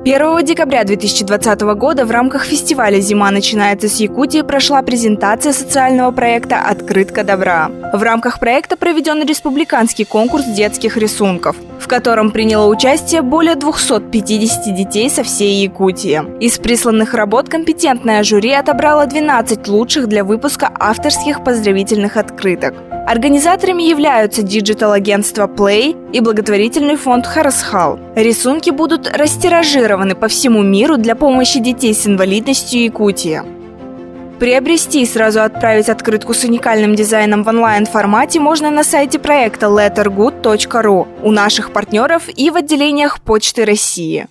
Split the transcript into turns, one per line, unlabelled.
1 декабря 2020 года в рамках фестиваля «Зима начинается с Якутии» прошла презентация социального проекта «Открытка добра». В рамках проекта проведен республиканский конкурс детских рисунков, в котором приняло участие более 250 детей со всей Якутии. Из присланных работ компетентное жюри отобрало 12 лучших для выпуска авторских поздравительных открыток. Организаторами являются диджитал-агентство Play и благотворительный фонд Харасхал. Рисунки будут растиражированы по всему миру для помощи детей с инвалидностью Якутии. Приобрести и сразу отправить открытку с уникальным дизайном в онлайн-формате можно на сайте проекта lettergood.ru, у наших партнеров и в отделениях Почты России.